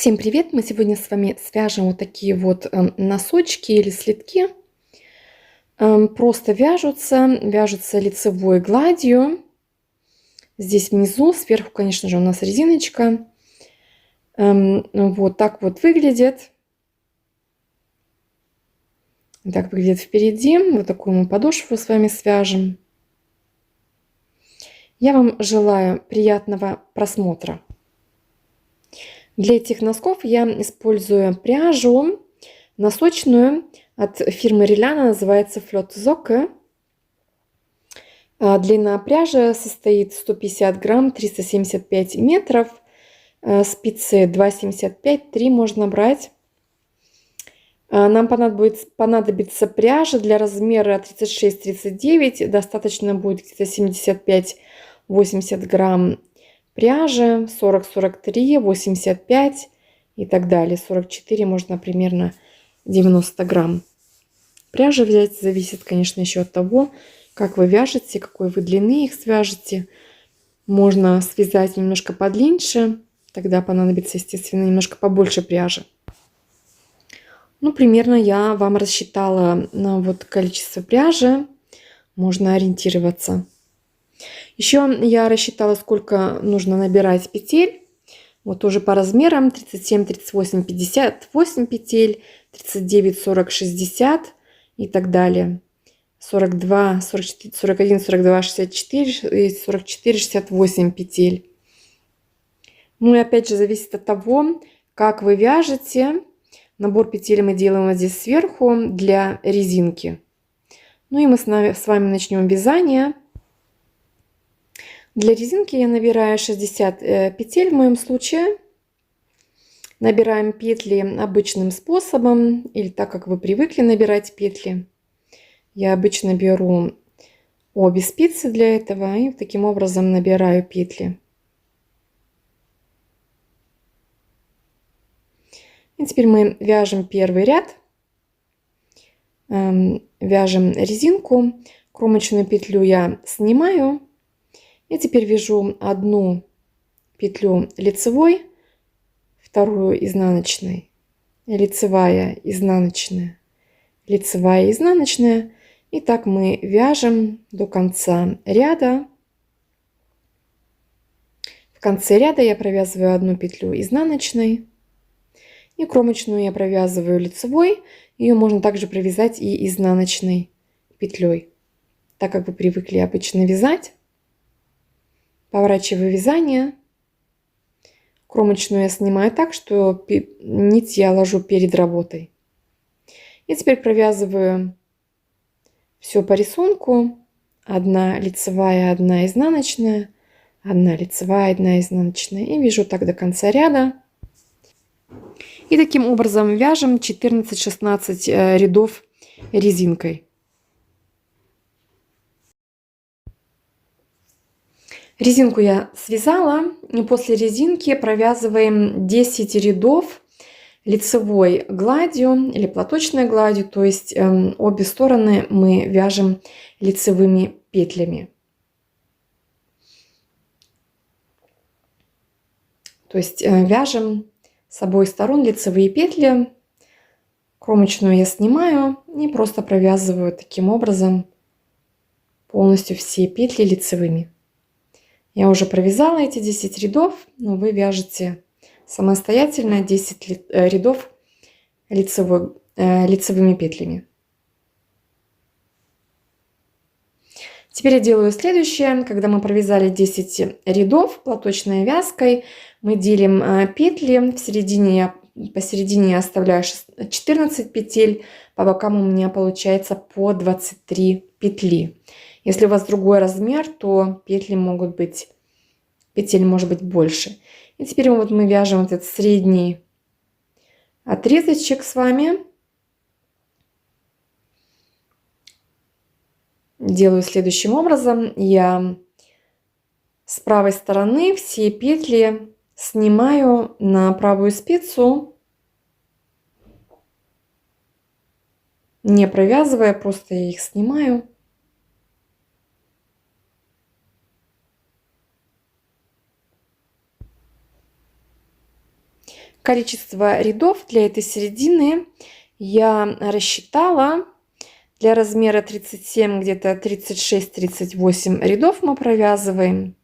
Всем привет! Мы сегодня с вами свяжем вот такие вот носочки или слитки. Просто вяжутся лицевой гладью. Здесь внизу, сверху, конечно же, у нас резиночка. Вот так вот выглядит. Так выглядит впереди. Вот такую мы подошву с вами свяжем. Я вам желаю приятного просмотра. Для этих носков я использую пряжу носочную от фирмы Риляна, называется Флёт-Зоке. Длина пряжи состоит 150 грамм, 375 метров. Спицы 2,75, 3 можно брать. Нам понадобится пряжа для размера 36-39. Достаточно будет где-то 75-80 грамм пряжи, 40-43, 85 и так далее. 44 можно примерно 90 грамм. Пряжи взять зависит, конечно, еще от того, как вы вяжете, какой вы длины их свяжете. Можно связать немножко подлиннее, тогда понадобится, естественно, немножко побольше пряжи. Ну, примерно я вам рассчитала на вот количество пряжи, можно ориентироваться. Еще я рассчитала, сколько нужно набирать петель. Вот тоже по размерам: 37, 38, 58 петель, 39, 40, 60 и так далее. 42, 44, 41, 42, 64 и 44, 68 петель. Ну и опять же зависит от того, как вы вяжете. Набор петель мы делаем вот здесь сверху для резинки. Ну и мы с вами начнем вязание. Для резинки я набираю 60 петель в моем случае. Набираем петли обычным способом, или так, как вы привыкли набирать петли. Я обычно беру обе спицы для этого и таким образом набираю петли. И теперь мы вяжем первый ряд. Вяжем резинку. Кромочную петлю я снимаю. И теперь вяжу одну петлю лицевой, вторую изнаночной, лицевая, изнаночная, лицевая, изнаночная. И так мы вяжем до конца ряда. В конце ряда я провязываю одну петлю изнаночной. И кромочную я провязываю лицевой. Ее можно также провязать и изнаночной петлей, так как вы привыкли обычно вязать. Поворачиваю вязание. Кромочную я снимаю так, что нить я ложу перед работой. И теперь провязываю все по рисунку. Одна лицевая, одна изнаночная, одна лицевая, одна изнаночная. И вяжу так до конца ряда. И таким образом вяжем 14-16 рядов резинкой. Резинку я связала. И после резинки провязываем 10 рядов лицевой гладью или платочной гладью, то есть обе стороны мы вяжем лицевыми петлями. То есть вяжем с обоих сторон лицевые петли. Кромочную я снимаю и просто провязываю таким образом полностью все петли лицевыми. Я уже провязала эти 10 рядов, но вы вяжете самостоятельно 10 рядов лицевыми петлями. Теперь я делаю следующее. Когда мы провязали 10 рядов платочной вязкой, мы делим петли. Посередине я оставляю 14 петель, по бокам у меня получается по 23 петли. Если у вас другой размер, то петель может быть больше. И теперь вот мы вяжем этот средний отрезочек с вами. Делаю следующим образом. Я с правой стороны все петли снимаю на правую спицу, не провязывая, просто я их снимаю. количество рядов для этой середины я рассчитала. Для размера 37 где-то 36-38 рядов мы провязываем.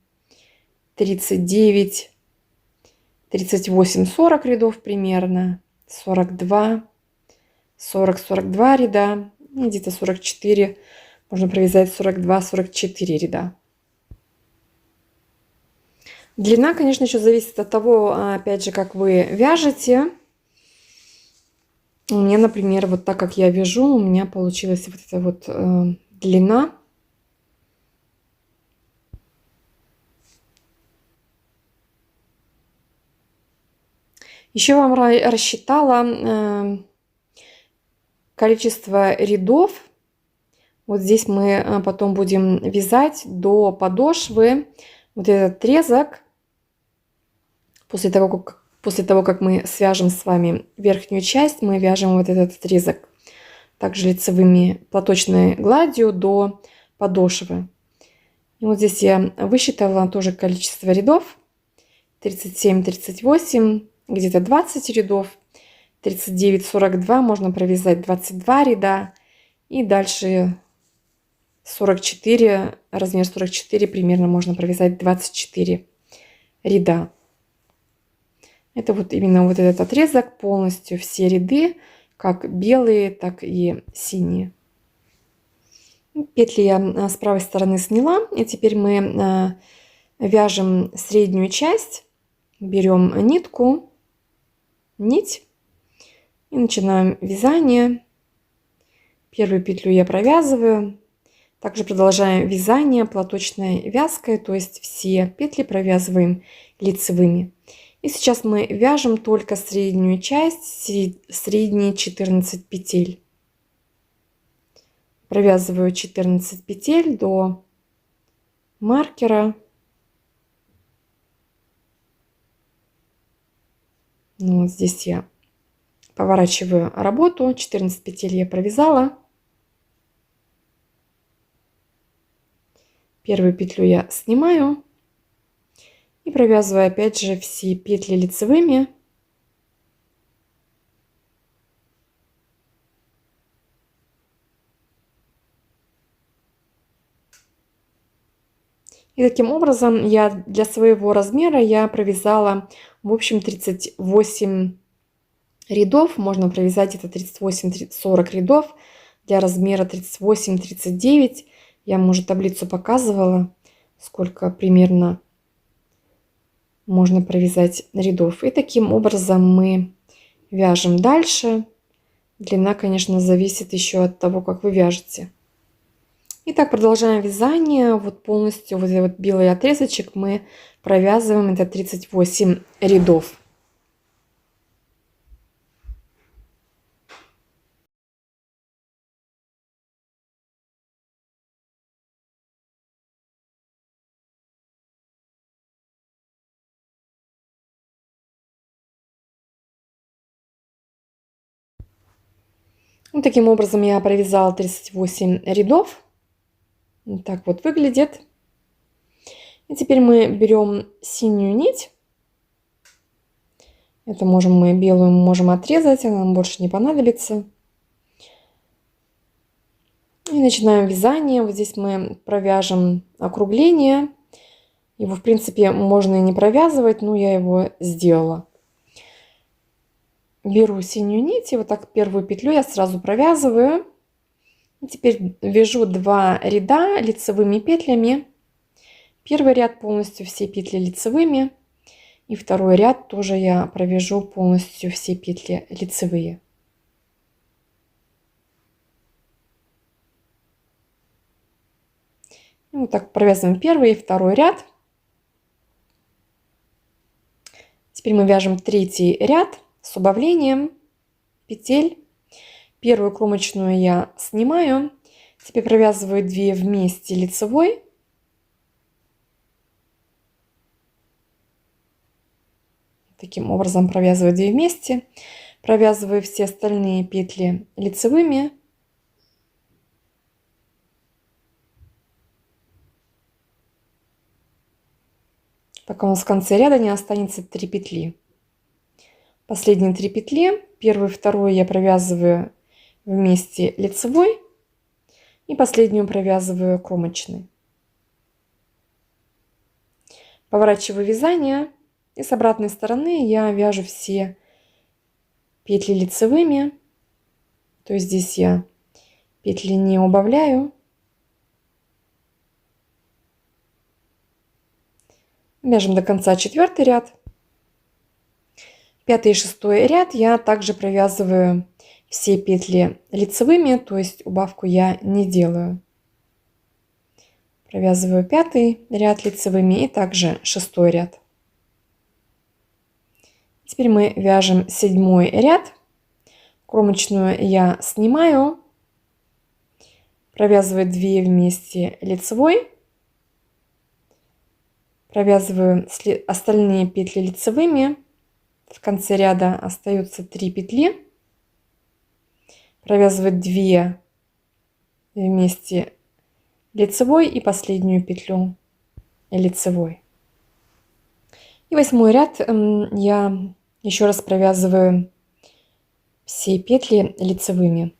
39, 38, 40 рядов примерно. 42, 40, 42 ряда. И где-то 44. Можно провязать 42, 44 ряда. Длина, конечно, еще зависит от того, опять же, как вы вяжете. У меня, например, вот так как я вяжу, у меня получилась вот эта вот длина. Еще вам рассчитала количество рядов. Вот здесь мы потом будем вязать до подошвы вот этот отрезок. После того, как мы свяжем с вами верхнюю часть, мы вяжем вот этот отрезок также лицевыми платочной гладью до подошвы. И вот здесь я высчитала тоже количество рядов. 37, 38, где-то 20 рядов. 39, 42 можно провязать 22 ряда. И дальше 44, размер 44 примерно можно провязать 24 ряда. Это вот именно вот этот отрезок, полностью все ряды, как белые, так и синие. Петли я с правой стороны сняла, и теперь мы вяжем среднюю часть, берем нитку, нить и начинаем вязание. Первую петлю я провязываю, также продолжаем вязание платочной вязкой, то есть все петли провязываем лицевыми. И сейчас мы вяжем только среднюю часть, средние 14 петель. Провязываю 14 петель до маркера. Ну, вот здесь я поворачиваю работу. 14 петель я провязала. Первую петлю я снимаю. И провязываю опять же все петли лицевыми. И таким образом я для своего размера я провязала в общем 38 рядов. Можно провязать это 38-40 рядов для размера 38-39. Я вам уже таблицу показывала, сколько примерно можно провязать рядов. И таким образом мы вяжем дальше. Длина, конечно, зависит еще от того, как вы вяжете. Итак, продолжаем вязание. Вот полностью вот этот вот белый отрезочек мы провязываем. Это 38 рядов. Вот таким образом я провязала 38 рядов. Вот так вот выглядит. И теперь мы берем синюю нить. Это мы белую можем отрезать, она нам больше не понадобится. И начинаем вязание. Вот здесь мы провяжем округление. Его, в принципе, можно и не провязывать, но я его сделала. Беру синюю нить, и вот так первую петлю я сразу провязываю. И теперь вяжу 2 ряда лицевыми петлями. Первый ряд полностью все петли лицевыми. И второй ряд тоже я провяжу полностью все петли лицевые. И вот так провязываем первый и второй ряд. Теперь мы вяжем третий ряд с убавлением петель. Первую кромочную я снимаю. Теперь провязываю 2 вместе лицевой. Таким образом провязываю 2 вместе. Провязываю все остальные петли лицевыми. Пока у нас в конце ряда не останется 3 петли. Последние 3 петли, первую и вторую я провязываю вместе лицевой и последнюю провязываю кромочной. Поворачиваю вязание, и с обратной стороны я вяжу все петли лицевыми, то есть здесь я петли не убавляю. Вяжем до конца 4-й ряд. 5-й и 6-й ряд я также провязываю все петли лицевыми, то есть убавку я не делаю. Провязываю 5-й ряд лицевыми и также 6-й ряд. Теперь мы вяжем 7-й ряд. Кромочную я снимаю, провязываю 2 вместе лицевой, провязываю остальные петли лицевыми. В конце ряда остаются 3 петли. Провязываю 2 вместе лицевой и последнюю петлю лицевой. И 8-й ряд я еще раз провязываю все петли лицевыми.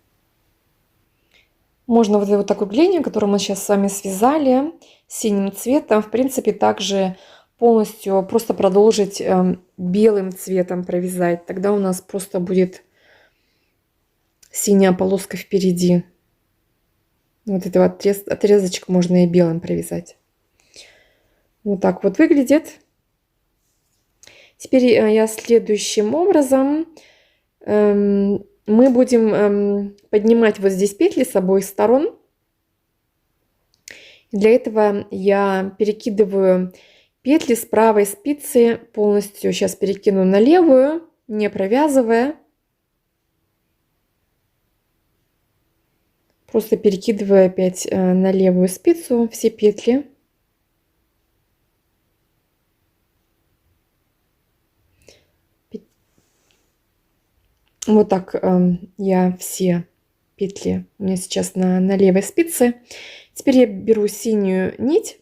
Можно вот эту вот такую линию, которую мы сейчас с вами связали синим цветом, в принципе, также полностью просто продолжить белым цветом провязать. Тогда у нас просто будет синяя полоска впереди. Вот этого отрезочек можно и белым провязать. Вот так вот выглядит. Теперь я следующим образом мы будем поднимать вот здесь петли с обоих сторон. Для этого я перекидываю петли с правой спицы полностью. Сейчас перекину на левую, не провязывая. Просто перекидываю опять на левую спицу все петли. Вот так я все петли у меня сейчас на левой спице. Теперь я беру синюю нить.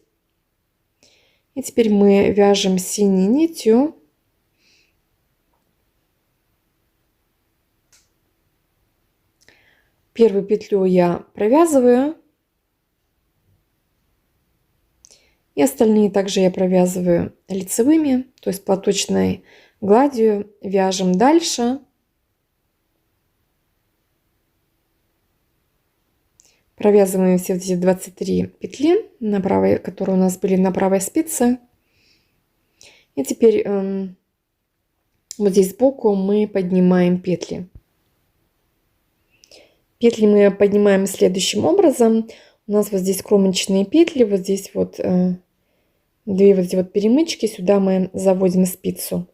И теперь мы вяжем синей нитью. Первую петлю я провязываю. И остальные также я провязываю лицевыми, то есть платочной гладью. Вяжем дальше. Провязываем все эти 23 петли, на правой, которые у нас были на правой спице. И теперь вот здесь сбоку мы поднимаем петли. Петли мы поднимаем следующим образом. У нас вот здесь кромочные петли, вот здесь вот 2 вот эти вот перемычки. Сюда мы заводим спицу.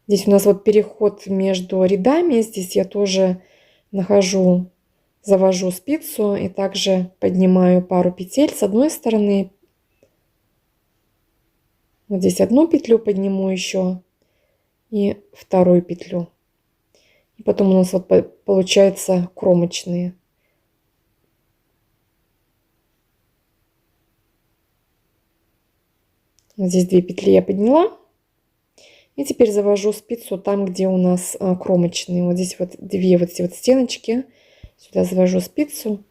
Здесь у нас вот переход между рядами. Здесь я тоже завожу спицу и также поднимаю пару петель с одной стороны. Вот здесь одну петлю подниму еще и вторую петлю. И потом у нас вот получается кромочные. Вот здесь 2 петли я подняла. И теперь завожу спицу там, где у нас кромочные. Вот здесь вот 2 вот эти вот стеночки. Сюда завожу спицу.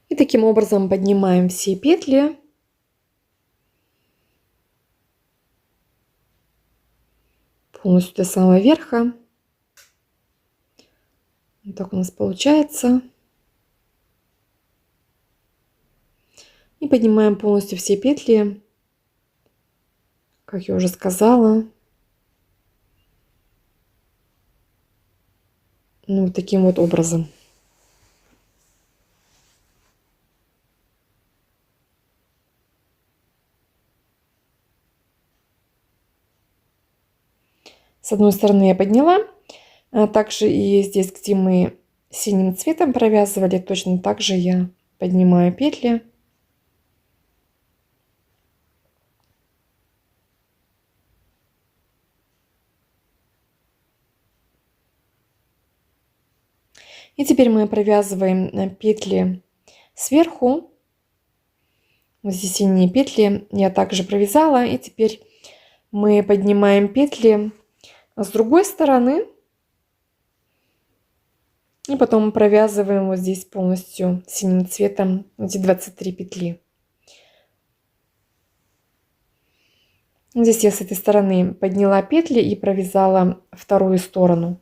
И таким образом поднимаем все петли. Полностью до самого верха. Вот так у нас получается. И поднимаем полностью все петли, как я уже сказала. Ну, вот таким вот образом. С одной стороны я подняла, а также и здесь, где мы синим цветом провязывали, точно так же я поднимаю петли. И теперь мы провязываем петли сверху. Вот здесь синие петли я также провязала. И теперь мы поднимаем петли с другой стороны. И потом провязываем вот здесь полностью синим цветом эти 23 петли. Здесь я с этой стороны подняла петли и провязала вторую сторону.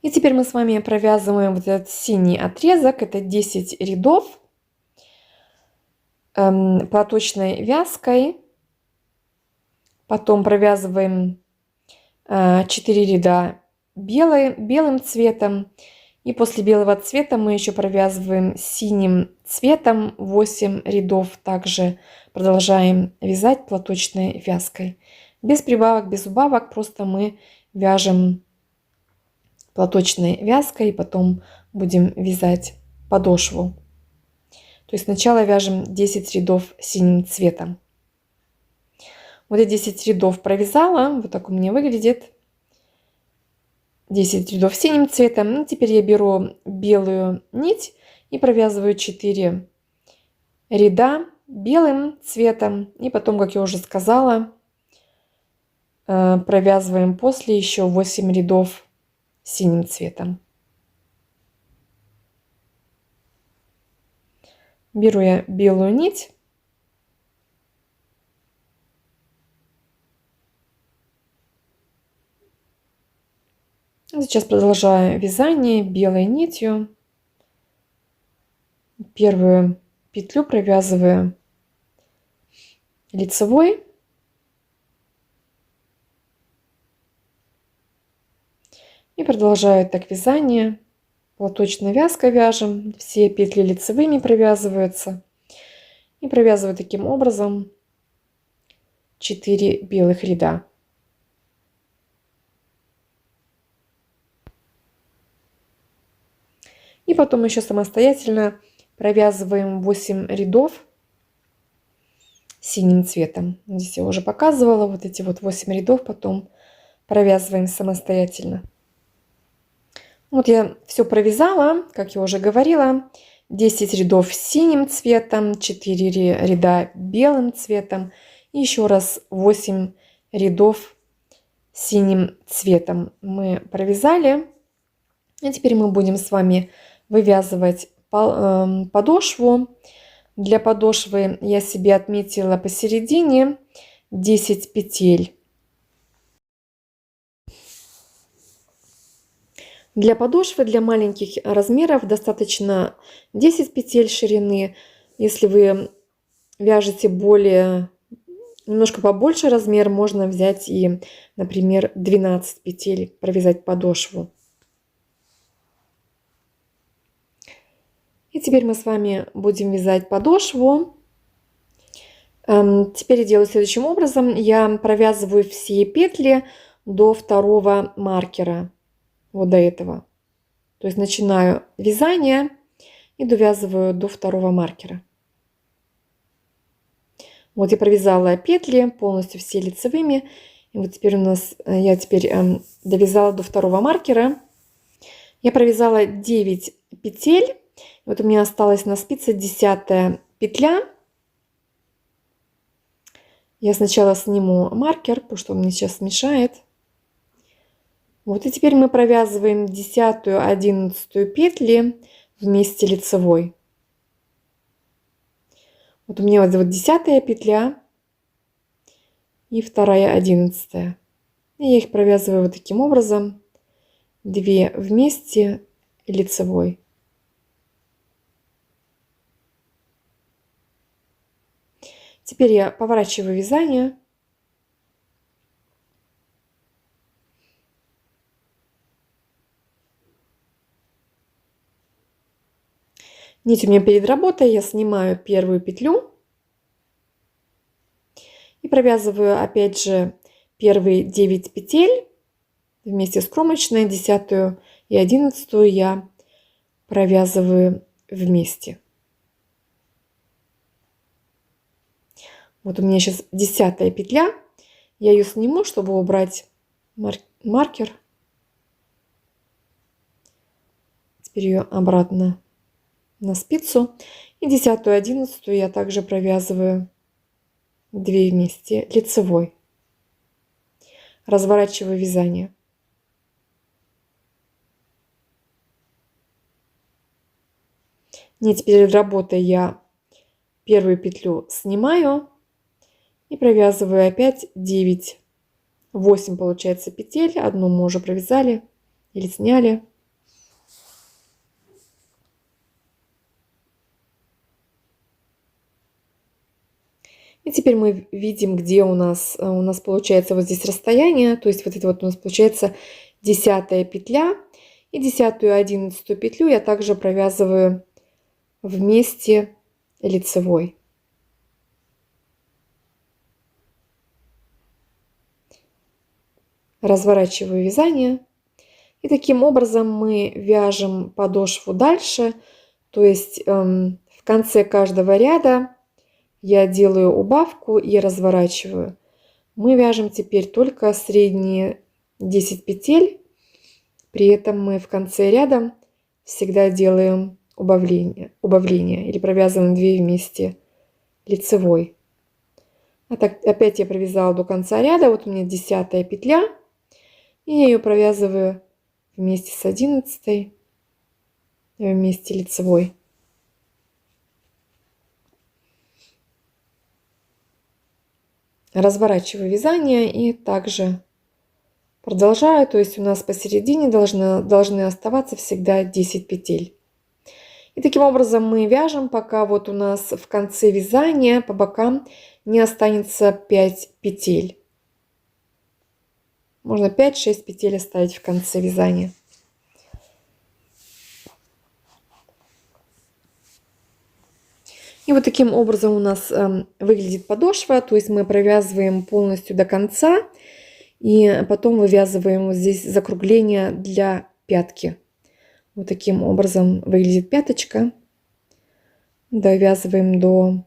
И теперь мы с вами провязываем вот этот синий отрезок, это 10 рядов платочной вязкой. Потом провязываем 4 ряда белым цветом. И после белого цвета мы еще провязываем синим цветом 8 рядов. Также продолжаем вязать платочной вязкой. Без прибавок, без убавок, просто мы вяжем платочной вязкой, и потом будем вязать подошву. То есть сначала вяжем 10 рядов синим цветом. Вот я 10 рядов провязала, вот так у меня выглядит. 10 рядов синим цветом. Теперь я беру белую нить и провязываю 4 ряда белым цветом. И потом, как я уже сказала, провязываем после еще 8 рядов синим цветом. Беру я белую нить. Сейчас продолжаю вязание белой нитью. Первую петлю провязываю лицевой. И продолжаю так вязание. Платочной вязкой вяжем. Все петли лицевыми провязываются. И провязываю таким образом 4 белых ряда. И потом еще самостоятельно провязываем 8 рядов синим цветом. Здесь я уже показывала. Вот эти вот 8 рядов потом провязываем самостоятельно. Вот я все провязала, как я уже говорила. 10 рядов синим цветом, 4 ряда белым цветом. И еще раз 8 рядов синим цветом мы провязали. И теперь мы будем с вами вывязывать подошву. Для подошвы я себе отметила посередине 10 петель. Для подошвы, для маленьких размеров достаточно 10 петель ширины. Если вы вяжете немножко побольше размер, можно взять и, например, 12 петель, провязать подошву. И теперь мы с вами будем вязать подошву. Теперь я делаю следующим образом. Я провязываю все петли до второго маркера. Вот до этого. То есть начинаю вязание и довязываю до второго маркера. Вот я провязала петли полностью все лицевыми. И вот теперь я довязала до второго маркера. Я провязала 9 петель. Вот у меня осталась на спице 10 петля. Я сначала сниму маркер, потому что он мне сейчас мешает. Вот и теперь мы провязываем 10-ю, 11-ю петли вместе лицевой. Вот у меня вот 10-я петля и вторая 11-я. И я их провязываю вот таким образом. 2 вместе лицевой. Теперь я поворачиваю вязание. Нить у меня перед работой, я снимаю первую петлю и провязываю опять же первые 9 петель вместе с кромочной, 10-ю и 11-ю я провязываю вместе. Вот у меня сейчас 10-я петля, я ее сниму, чтобы убрать маркер. Теперь ее обратно на спицу. И 10-ю, 11-ю я также провязываю 2 вместе лицевой. разворачиваю вязание. И теперь работая я первую петлю снимаю и провязываю опять 9, 8 получается петель, одну мы уже провязали или сняли. И теперь мы видим, где у нас получается вот здесь расстояние, то есть вот это вот у нас получается 10 петля, и 10 и 11 петлю я также провязываю вместе лицевой. Разворачиваю вязание. И таким образом мы вяжем подошву дальше, то есть в конце каждого ряда я делаю убавку и разворачиваю. Мы вяжем теперь только средние 10 петель, при этом мы в конце ряда всегда делаем убавление или провязываем 2 вместе лицевой. А так, опять я провязала до конца ряда, вот у меня 10 петля, и я ее провязываю вместе с 11 вместе лицевой. Разворачиваю вязание и также продолжаю, то есть у нас посередине должны оставаться всегда 10 петель. И таким образом мы вяжем, пока вот у нас в конце вязания по бокам не останется 5 петель. Можно 5-6 петель оставить в конце вязания. И вот таким образом у нас выглядит подошва, то есть мы провязываем полностью до конца, и потом вывязываем вот здесь закругление для пятки. Вот таким образом выглядит пяточка. Довязываем до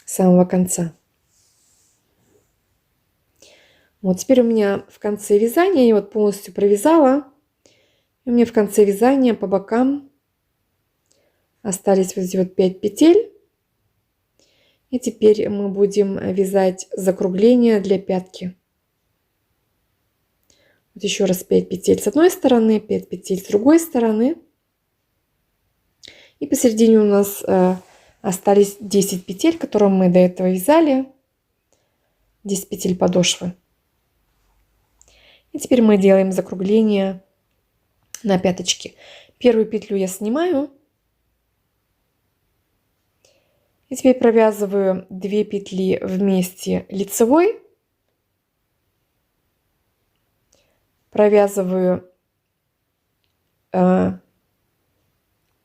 самого конца. Вот теперь у меня в конце вязания, я вот полностью провязала, и у меня в конце вязания по бокам остались вот эти вот 5 петель. И теперь мы будем вязать закругление для пятки. Вот еще раз 5 петель с одной стороны, 5 петель с другой стороны. И посередине у нас остались 10 петель, которые мы до этого вязали. 10 петель подошвы. И теперь мы делаем закругление на пяточке. Первую петлю я снимаю. И теперь провязываю 2 петли вместе лицевой. Провязываю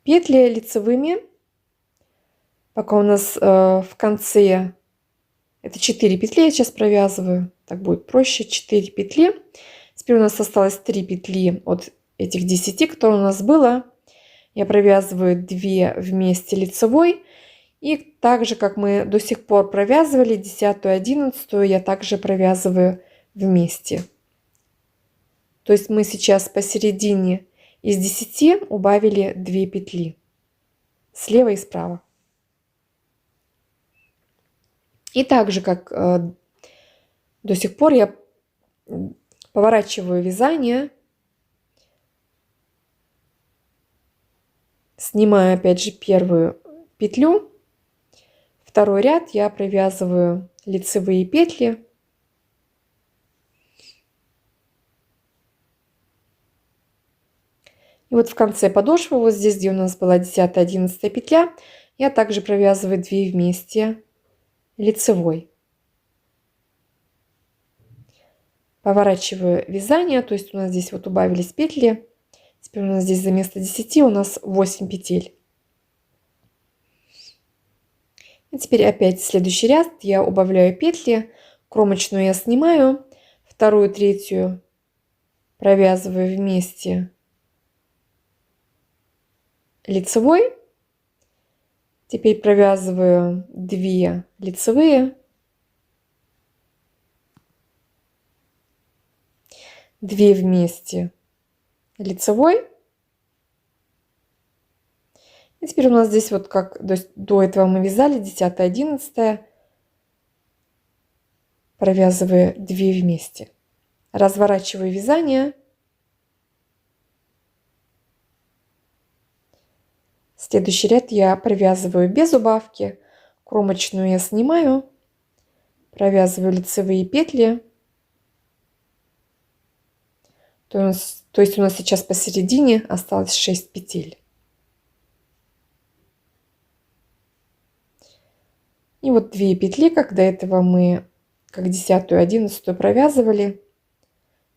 петли лицевыми, пока у нас в конце, это 4 петли я сейчас провязываю, так будет проще, 4 петли. Теперь у нас осталось 3 петли от этих 10, которые у нас было. Я провязываю 2 вместе лицевой. И так же, как мы до сих пор провязывали 10 и 11, я также провязываю вместе. То есть мы сейчас посередине из 10 убавили 2 петли слева и справа. И так же, как до сих пор, я поворачиваю вязание, снимаю опять же первую петлю, второй ряд я провязываю лицевые петли. И вот в конце подошвы, вот здесь, где у нас была 10-11 петля, я также провязываю 2 вместе лицевой. Поворачиваю вязание, то есть у нас здесь вот убавились петли. Теперь у нас здесь за место 10 у нас 8 петель. И теперь опять следующий ряд я убавляю петли, кромочную я снимаю, вторую, третью провязываю вместе лицевой. Теперь провязываю 2 лицевые, 2 вместе лицевой. И теперь у нас здесь вот как до этого мы вязали 10-11, провязываю 2 вместе. Разворачиваю вязание. Следующий ряд я провязываю без убавки. Кромочную я снимаю, провязываю лицевые петли. То есть у нас сейчас посередине осталось 6 петель. И вот 2 петли, как до этого мы как 10-ю, 11-ю провязывали,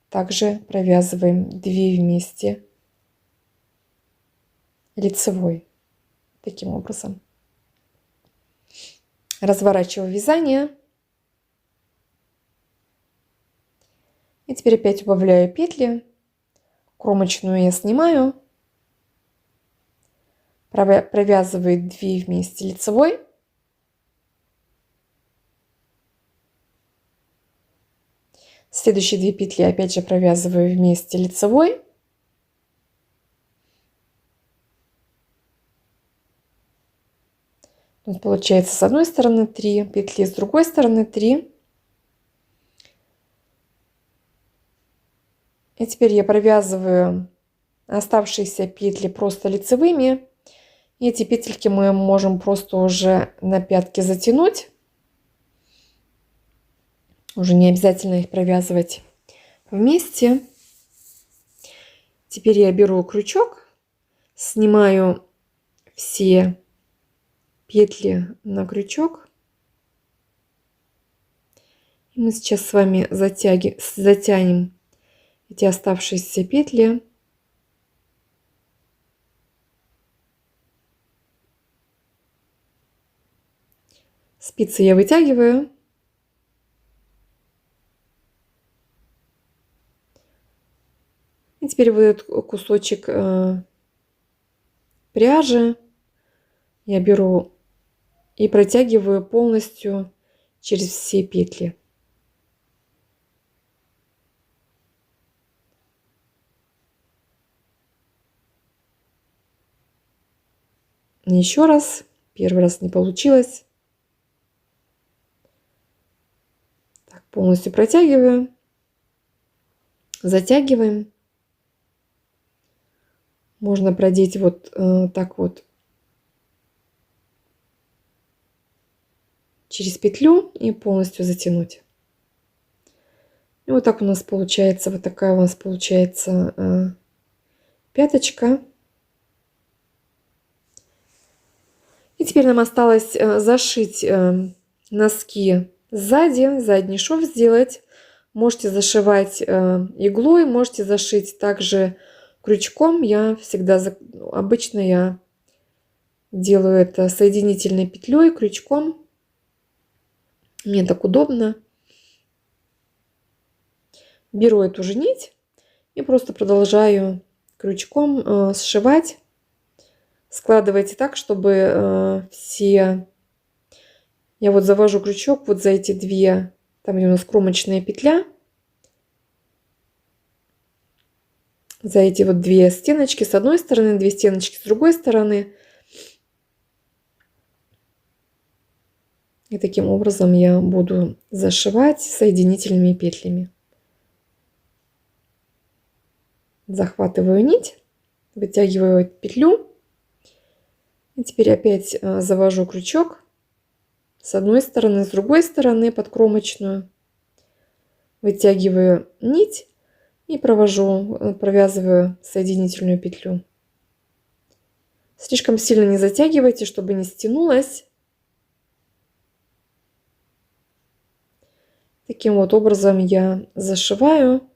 также провязываем 2 вместе лицевой. Таким образом. Разворачиваю вязание. И теперь опять убавляю петли. Кромочную я снимаю. Провязываю 2 вместе лицевой. Следующие 2 петли опять же провязываю вместе лицевой. Вот получается с одной стороны 3 петли, с другой стороны 3. И теперь я провязываю оставшиеся петли просто лицевыми. И эти петельки мы можем просто уже на пятки затянуть. Уже не обязательно их провязывать вместе. Теперь я беру крючок, снимаю все петли на крючок. И мы сейчас с вами затянем эти оставшиеся петли. Спицы я вытягиваю. И теперь вот этот кусочек пряжи я беру и протягиваю полностью через все петли. Еще раз. Первый раз не получилось. Так, полностью протягиваю. Затягиваем. Можно продеть вот так вот через петлю и полностью затянуть. И вот так у нас получается, вот такая у нас получается пяточка. И теперь нам осталось зашить носки сзади, задний шов сделать. Можете зашивать иглой, можете зашить также крючком. Обычно я делаю это соединительной петлей, крючком. Мне так удобно. Беру эту же нить и просто продолжаю крючком сшивать. Складывайте так, чтобы все... Я вот завожу крючок вот за эти 2, там где у нас кромочная петля. За эти вот 2 стеночки с одной стороны, 2 стеночки с другой стороны. И таким образом я буду зашивать соединительными петлями. Захватываю нить, вытягиваю петлю. И теперь опять завожу крючок с одной стороны, с другой стороны под кромочную. Вытягиваю нить и провязываю соединительную петлю. Слишком сильно не затягивайте, чтобы не стянулось. Таким вот образом я зашиваю.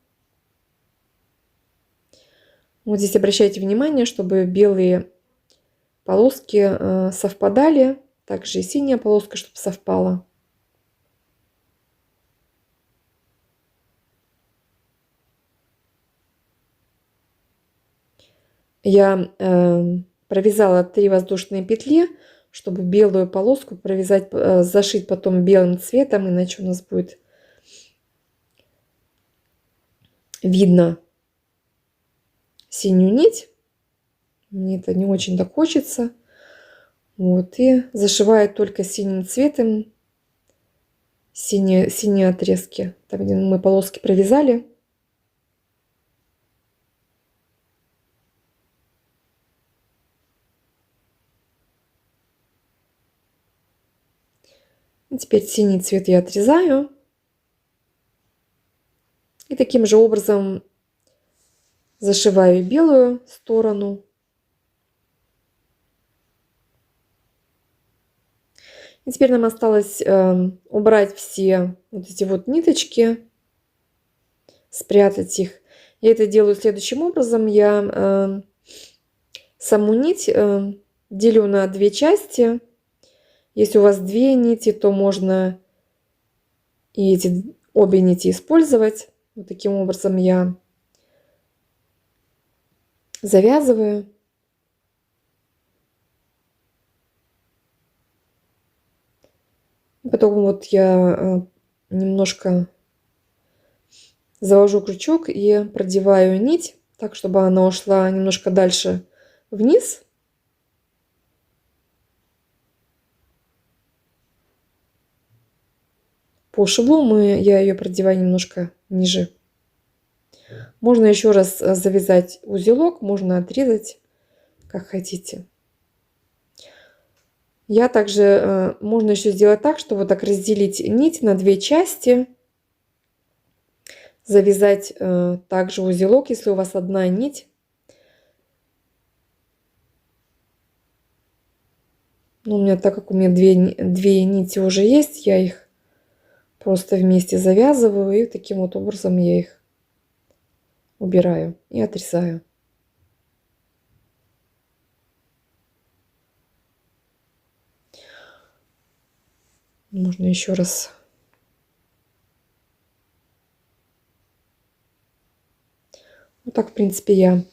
Вот здесь обращайте внимание, чтобы белые полоски совпадали. Также и синяя полоска, чтобы совпала. Я провязала 3 воздушные петли, чтобы белую полоску зашить потом белым цветом, иначе у нас будет видно синюю нить. Мне это не очень так хочется. Вот, и зашиваю только синим цветом синие отрезки, там, где мы полоски провязали. И теперь синий цвет я отрезаю. И таким же образом зашиваю белую сторону. И теперь нам осталось убрать все вот эти вот ниточки, спрятать их. Я это делаю следующим образом. Я саму нить делю на две части. Если у вас две нити, то можно и эти обе нити использовать. Вот таким образом я завязываю. Потом вот я немножко завожу крючок и продеваю нить так, чтобы она ушла немножко дальше вниз. По шву я ее продеваю немножко ниже. Можно еще раз завязать узелок, можно отрезать, как хотите. Я также, можно еще сделать так, что вот так разделить нить на две части. Завязать также узелок, если у вас одна нить. Ну, у меня, так как у меня две нити уже есть, я их просто вместе завязываю. И таким вот образом я их убираю и отрезаю. Можно еще раз. Вот так, в принципе, я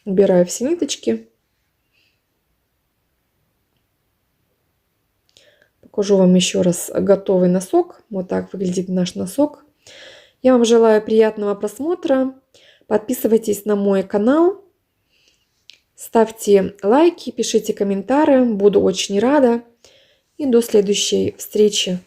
убираю все ниточки. Покажу вам еще раз готовый носок. Вот так выглядит наш носок. Я вам желаю приятного просмотра. Подписывайтесь на мой канал. Ставьте лайки, пишите комментарии. Буду очень рада. И до следующей встречи.